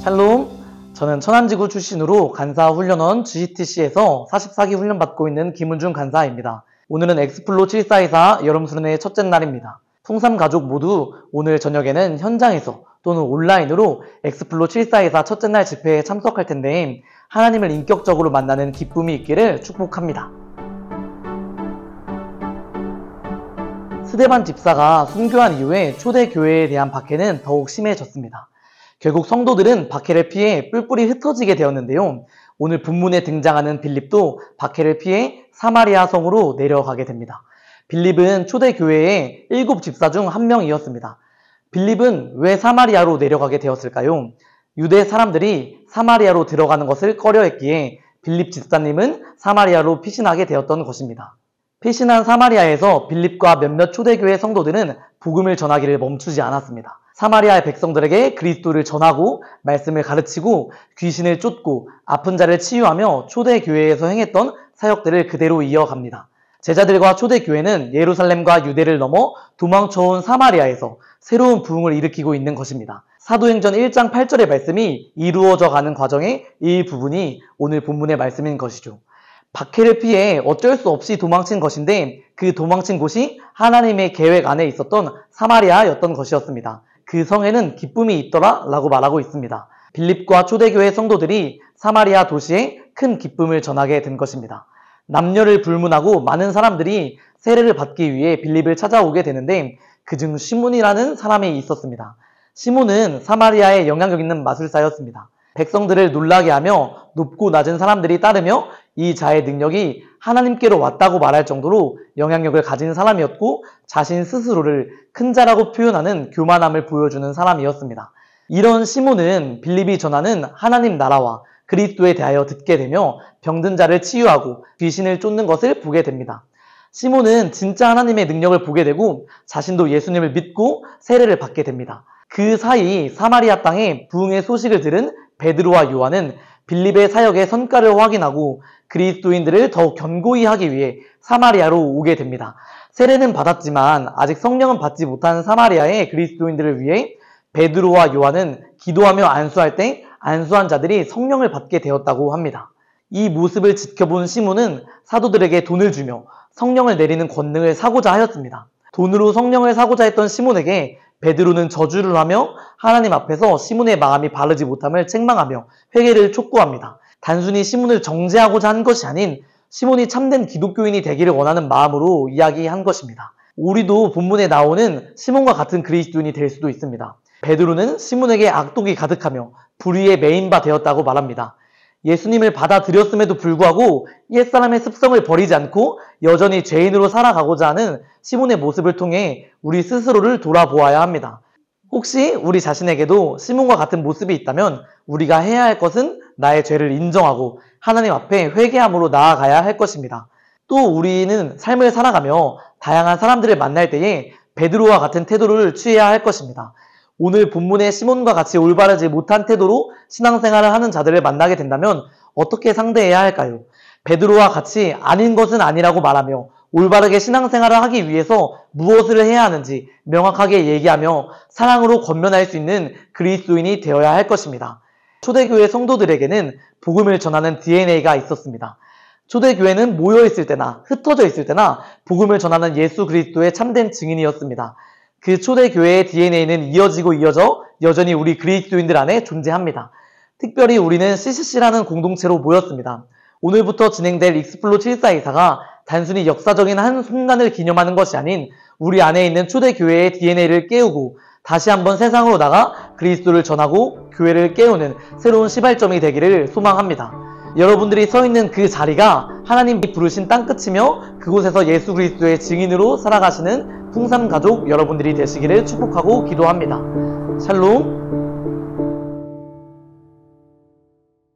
샬롬, 저는 천안지구 출신으로 간사훈련원 GTC에서 44기 훈련 받고 있는 김은중 간사입니다. 오늘은 엑스플로 7424 여름 수련회의 첫째 날입니다. 풍삼 가족 모두 오늘 저녁에는 현장에서 또는 온라인으로 엑스플로 7424 첫째 날 집회에 참석할 텐데 하나님을 인격적으로 만나는 기쁨이 있기를 축복합니다. 스데반 집사가 순교한 이후에 초대교회에 대한 박해는 더욱 심해졌습니다. 결국 성도들은 박해를 피해 뿔뿔이 흩어지게 되었는데요. 오늘 본문에 등장하는 빌립도 박해를 피해 사마리아 성으로 내려가게 됩니다. 빌립은 초대교회의 7 집사 중 한 명이었습니다. 빌립은 왜 사마리아로 내려가게 되었을까요? 유대 사람들이 사마리아로 들어가는 것을 꺼려했기에 빌립 집사님은 사마리아로 피신하게 되었던 것입니다. 피신한 사마리아에서 빌립과 몇몇 초대교회 성도들은 복음을 전하기를 멈추지 않았습니다. 사마리아의 백성들에게 그리스도를 전하고 말씀을 가르치고 귀신을 쫓고 아픈 자를 치유하며 초대교회에서 행했던 사역들을 그대로 이어갑니다. 제자들과 초대교회는 예루살렘과 유대를 넘어 도망쳐온 사마리아에서 새로운 부흥을 일으키고 있는 것입니다. 사도행전 1장 8절의 말씀이 이루어져 가는 과정의 일부분이 오늘 본문의 말씀인 것이죠. 박해를 피해 어쩔 수 없이 도망친 것인데 그 도망친 곳이 하나님의 계획 안에 있었던 사마리아였던 것이었습니다. 그 성에는 기쁨이 있더라 라고 말하고 있습니다. 빌립과 초대교회 성도들이 사마리아 도시에 큰 기쁨을 전하게 된 것입니다. 남녀를 불문하고 많은 사람들이 세례를 받기 위해 빌립을 찾아오게 되는데 그중 시몬이라는 사람이 있었습니다. 시몬은 사마리아에 영향력 있는 마술사였습니다. 백성들을 놀라게 하며 높고 낮은 사람들이 따르며 이 자의 능력이 하나님께로 왔다고 말할 정도로 영향력을 가진 사람이었고 자신 스스로를 큰 자라고 표현하는 교만함을 보여주는 사람이었습니다. 이런 시몬은 빌립이 전하는 하나님 나라와 그리스도에 대하여 듣게 되며 병든 자를 치유하고 귀신을 쫓는 것을 보게 됩니다. 시몬은 진짜 하나님의 능력을 보게 되고 자신도 예수님을 믿고 세례를 받게 됩니다. 그 사이 사마리아 땅에 부흥의 소식을 들은 베드로와 요한은 빌립의 사역의 성과를 확인하고 그리스도인들을 더욱 견고히 하기 위해 사마리아로 오게 됩니다. 세례는 받았지만 아직 성령은 받지 못한 사마리아의 그리스도인들을 위해 베드로와 요한은 기도하며 안수할 때 안수한 자들이 성령을 받게 되었다고 합니다. 이 모습을 지켜본 시몬은 사도들에게 돈을 주며 성령을 내리는 권능을 사고자 하였습니다. 돈으로 성령을 사고자 했던 시몬에게 베드로는 저주를 하며 하나님 앞에서 시몬의 마음이 바르지 못함을 책망하며 회개를 촉구합니다. 단순히 시몬을 정죄하고자 한 것이 아닌 시몬이 참된 기독교인이 되기를 원하는 마음으로 이야기한 것입니다. 우리도 본문에 나오는 시몬과 같은 그리스도인이 될 수도 있습니다. 베드로는 시몬에게 악독이 가득하며 불의의 메인바 되었다고 말합니다. 예수님을 받아들였음에도 불구하고 옛사람의 습성을 버리지 않고 여전히 죄인으로 살아가고자 하는 시몬의 모습을 통해 우리 스스로를 돌아보아야 합니다. 혹시 우리 자신에게도 시몬과 같은 모습이 있다면 우리가 해야 할 것은 나의 죄를 인정하고 하나님 앞에 회개함으로 나아가야 할 것입니다. 또 우리는 삶을 살아가며 다양한 사람들을 만날 때에 베드로와 같은 태도를 취해야 할 것입니다. 오늘 본문의 시몬과 같이 올바르지 못한 태도로 신앙생활을 하는 자들을 만나게 된다면 어떻게 상대해야 할까요? 베드로와 같이 아닌 것은 아니라고 말하며 올바르게 신앙생활을 하기 위해서 무엇을 해야 하는지 명확하게 얘기하며 사랑으로 권면할 수 있는 그리스도인이 되어야 할 것입니다. 초대교회 성도들에게는 복음을 전하는 DNA가 있었습니다. 초대교회는 모여있을 때나 흩어져 있을 때나 복음을 전하는 예수 그리스도의 참된 증인이었습니다. 그 초대교회의 DNA는 이어져 여전히 우리 그리스도인들 안에 존재합니다. 특별히 우리는 CCC라는 공동체로 모였습니다. 오늘부터 진행될 익스플로 7424가 단순히 역사적인 한 순간을 기념하는 것이 아닌 우리 안에 있는 초대교회의 DNA를 깨우고 다시 한번 세상으로 나가 그리스도를 전하고 교회를 깨우는 새로운 시발점이 되기를 소망합니다. 여러분들이 서 있는 그 자리가 하나님이 부르신 땅끝이며 그곳에서 예수 그리스도의 증인으로 살아가시는 풍삼 가족 여러분들이 되시기를 축복하고 기도합니다. 샬롬.